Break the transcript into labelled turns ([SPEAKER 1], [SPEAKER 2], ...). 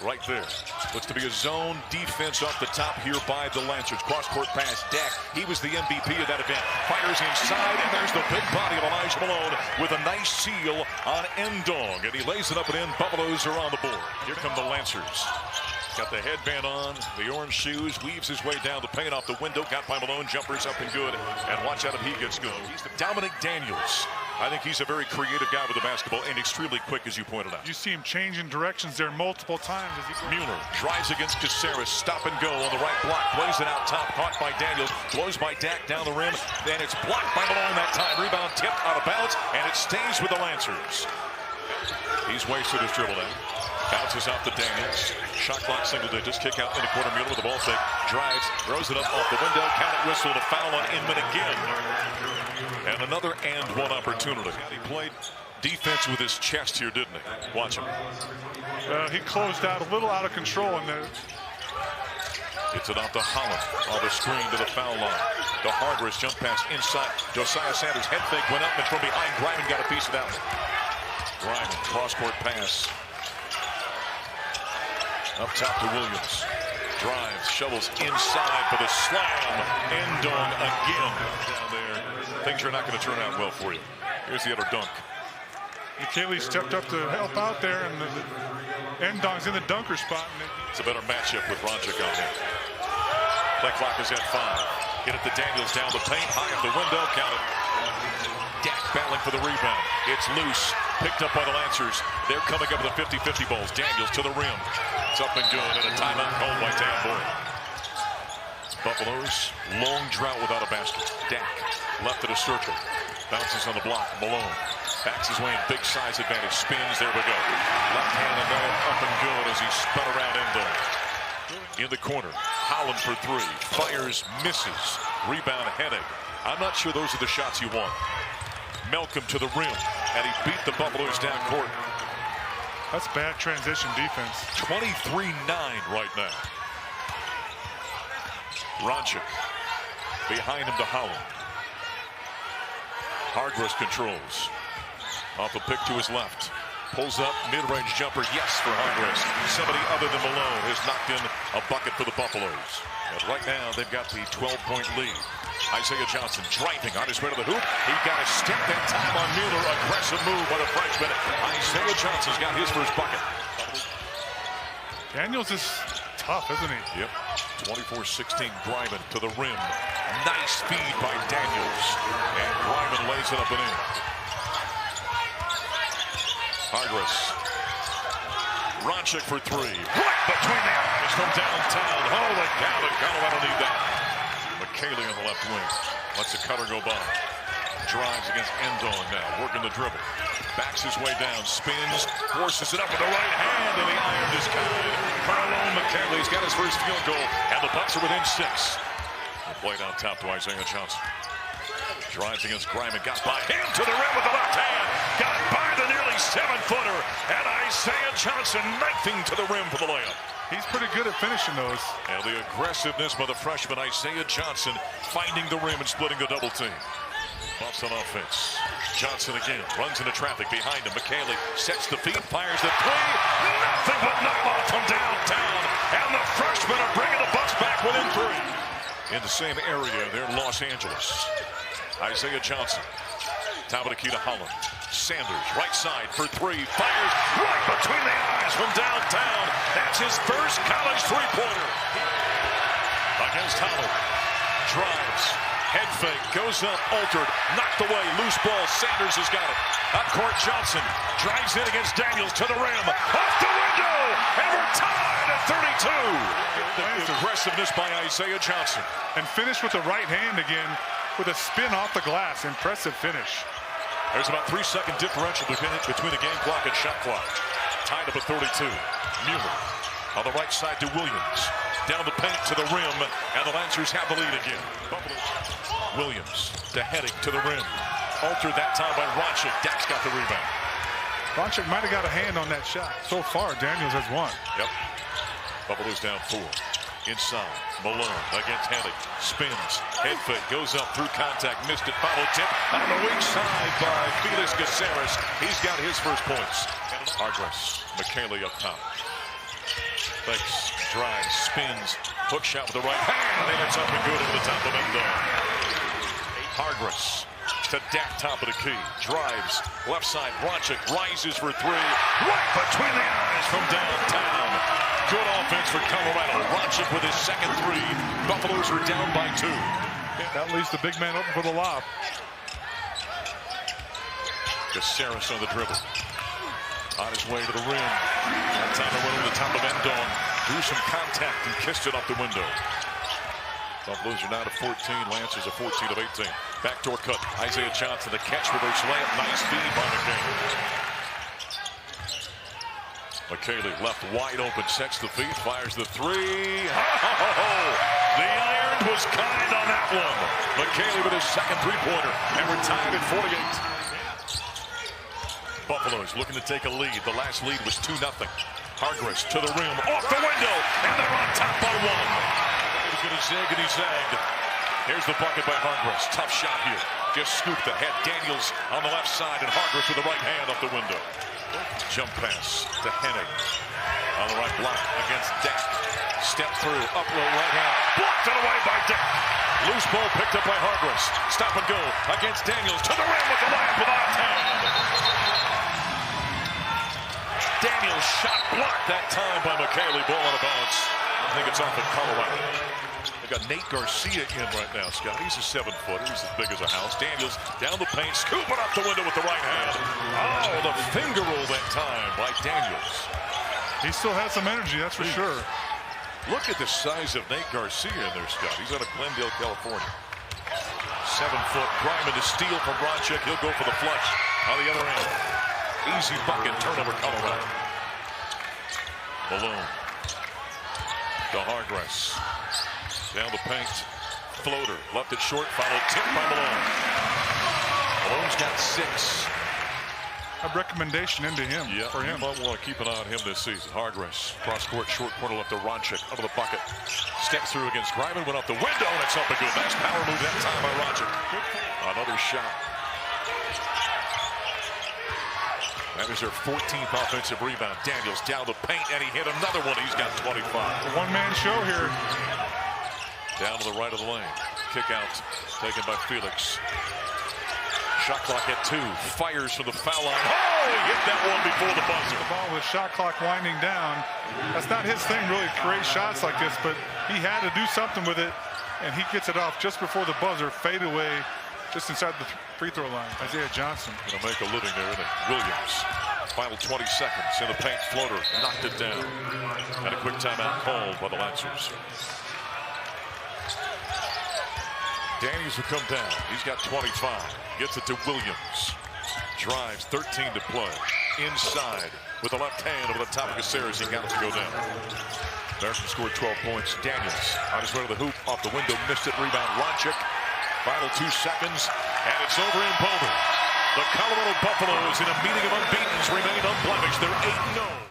[SPEAKER 1] right there. Looks to be a zone defense off the top here by the Lancers. Cross-court pass, Dak. He was the MVP of that event. Fires inside, and there's the big body of Elijah Malone with a nice seal on Ndong. And he lays it up and in. Buffaloes are on the board. Here come the Lancers. Got the headband on, the orange shoes, weaves his way down the paint off the window. Got by Malone, jumpers up and good. And watch out if he gets good. He's the Dominic Daniels. I think he's a very creative guy with the basketball and extremely quick, as you pointed out.
[SPEAKER 2] You see him changing directions there multiple times.
[SPEAKER 1] Mueller drives against Caceres, stop and go on the right block, plays it out top, caught by Daniels, blows by Dak down the rim, then it's blocked by Malone that time. Rebound tipped out of bounds, and it stays with the Lancers. He's wasted his dribble now. Bounces out to Daniels. Shot clock single digits. Kick out in the corner. Mueller with the ball fake. Drives. Throws it up off the window. Count it, whistle, to foul on Inman again. And another and one opportunity. He played defense with his chest here, didn't he? Watch him.
[SPEAKER 2] He closed out a little out of control in there.
[SPEAKER 1] Gets it off to Holland. On the screen to the foul line. To Hargress. Jump pass inside. Josiah Sanders. Head fake went up and from behind. Griman got a piece of that one. Griman. Cross-court pass. Up top to Williams. Drives, shovels inside for the slam. Ndong again. Down there. Things are not going to turn out well for you. Here's the other dunk.
[SPEAKER 2] McKaylee stepped up to help out there, and Ndong's in the dunker spot.
[SPEAKER 1] It's a better matchup with Roncic on him. Play clock is at 5. Get it to Daniels down the paint. High up the window. Count it. Dak battling for the rebound. It's loose. Picked up by the Lancers. They're coming up with the 50-50 balls. Daniels to the rim. It's up and good, and a timeout called by Dan Boyd. Buffaloes, long drought without a basket. Dak left of the circle. Bounces on the block. Malone backs his way in. Big size advantage. Spins. There we go. Left hand and then up and good as he spun around Ndong. In the corner. Holland for 3. Fires, misses. Rebound, Hennig. I'm not sure those are the shots you want. Malcolm to the rim, and he beat the Buffaloes down court.
[SPEAKER 2] That's bad transition defense.
[SPEAKER 1] 23-9 right now. Roncic behind him to Holland. Hargress controls. Off a pick to his left. Pulls up, mid-range jumper, yes for Hargress. Somebody other than Malone has knocked in a bucket for the Buffaloes. But right now, they've got the 12-point lead. Isaiah Johnson driving on his way to the hoop. He got a step that time on Mueller. Aggressive move by the freshman. Isaiah Johnson's got his first bucket.
[SPEAKER 2] Daniels is tough, isn't he?
[SPEAKER 1] Yep. 24-16, Griman to the rim. Nice feed by Daniels. And Griman lays it up and in. Hargress. Roncic for 3. Right between the eyes from downtown. Holy cow, the Colorado need that. McKaylee on the left wing. Lets the cutter go by. Drives against Ndong now. Working the dribble. Backs his way down. Spins. Forces it up with the right hand. And the iron is kind. Carlone McKaylee's got his first field goal. And the Bucks are within 6. The play down top to Isaiah Johnson. Drives against Griman. Got by him to the rim with the left hand. Got by the nearly 7-footer. And Isaiah Johnson knifing to the rim for the layup.
[SPEAKER 2] He's pretty good at finishing those.
[SPEAKER 1] And the aggressiveness by the freshman Isaiah Johnson finding the rim and splitting the double team. Buffs on offense. Johnson again runs into traffic behind him. McKaylee sets the feet, fires the 3. Nothing but nylon from downtown. And the freshmen are bringing the Bucks back within 3. In the same area, they're in Los Angeles. Isaiah Johnson. Top of the key to Holland. Sanders, right side for 3. Fires right between the eyes from downtown. That's his first college three-pointer. Against Holland. Drives. Head fake. Goes up. Altered. Knocked away. Loose ball. Sanders has got it. Up court Johnson. Drives in against Daniels to the rim. Off the window. And we're tied at 32. The aggressiveness by Isaiah Johnson.
[SPEAKER 2] And finish with the right hand again with a spin off the glass. Impressive finish.
[SPEAKER 1] There's about 3-second differential between the game clock and shot clock. Tied up at 32. Mueller on the right side to Williams. Down the paint to the rim, and the Lancers have the lead again. Williams to Hennig to the rim. Altered that time by Roncic. Dak's got the rebound.
[SPEAKER 2] Roncic might have got a hand on that shot. So far, Daniels has won.
[SPEAKER 1] Yep. Buffalo's down 4. Inside, Malone against Hennig. Spins, head fake, goes up through contact, missed it, follow tip on the weak side by Felix Caceres. He's got his first points. Hargress, McKaylee up top. Fakes, drives, spins, hook shot with the right hand, and it's up and good over the top of Endon. Hargress to Dak, top of the key, drives, left side, Bronchick rises for three, right between the eyes from downtown. Good offense for Colorado. Bronchick with his second three. Buffaloes are down by 2.
[SPEAKER 2] That leaves the big man open for the lob.
[SPEAKER 1] Caceres on the dribble. On his way to the rim. That time it went over the top of Endon. Drew some contact and kissed it off the window. Buffaloes are now to 14. Lancers are 14 of 18. Backdoor cut. Isaiah Johnson, the catch, reverse layup. Nice feed by McKay. McKaylee left wide open, sets the feet, fires the three. The iron was kind on that one. McKaylee with his second three-pointer, and we're tied at 48. Buffaloes looking to take a lead. The last lead was 2-0. Hargress to the rim, off the window, and they're on top by 1. He's going to zig, and he zagged. Here's the bucket by Hargress. Tough shot here. Just scooped ahead. Daniels on the left side, and Hargress with the right hand off the window. Jump pass to Hennig. On the right block against Dak. Step through, up low right hand. Blocked it away by Dak. Loose ball picked up by Hargress. Stop and go against Daniels. To the rim with the layup without hand. Daniels shot blocked that time by McKaylee. Ball out of bounds. I think it's off at Colorado. They got Nate Garcia in right now, Scott. He's a 7-footer. He's as big as a house. Daniels down the paint, scooping up the window with the right hand. Oh, the finger roll that time by Daniels.
[SPEAKER 2] He still has some energy, that's for sure.
[SPEAKER 1] Look at the size of Nate Garcia in there, Scott. He's out of Glendale, California. 7-foot. Griman to steal from Bronchick. He'll go for the flush on the other end. Easy bucket, turnover, Colorado. Malone to Hargress. Down the paint. Floater. Left it short. Followed tip by Malone. Malone's got 6.
[SPEAKER 2] A recommendation into him.
[SPEAKER 1] Yeah,
[SPEAKER 2] for him.
[SPEAKER 1] You might want to keep an eye on him this season. Hargress. Cross court, short corner left to Bronchick. Under the bucket. Step through against Griman. Went up the window, and it's up and good. Nice power move that time by Bronchick. Another shot. That is their 14th offensive rebound. Daniels down the paint, and he hit another one. He's got 25.
[SPEAKER 2] A one-man show here.
[SPEAKER 1] Down to the right of the lane. Kick out taken by Felix. Shot clock at 2. Fires from the foul line. Oh, he hit that one before the buzzer.
[SPEAKER 2] The ball with shot clock winding down. That's not his thing, really, to create shots like this, but he had to do something with it, and he gets it off just before the buzzer. Fade away just inside the free throw line. Isaiah Johnson.
[SPEAKER 1] Gonna make a living there, isn't it? Williams. Final 20 seconds in the paint. Floater. Knocked it down. And a quick timeout called by the Lancers. Daniels will come down. He's got 25. Gets it to Williams. Drives, 13 to play. Inside with the left hand over the top of Caceres. He got it to go down. American scored 12 points. Daniels on his way to the hoop. Off the window. Missed it. Rebound. Bronchick. Final 2 seconds. And it's over in Boulder. The Colorado Buffaloes in a meeting of unbeatens remain unblemished. They're 8-0.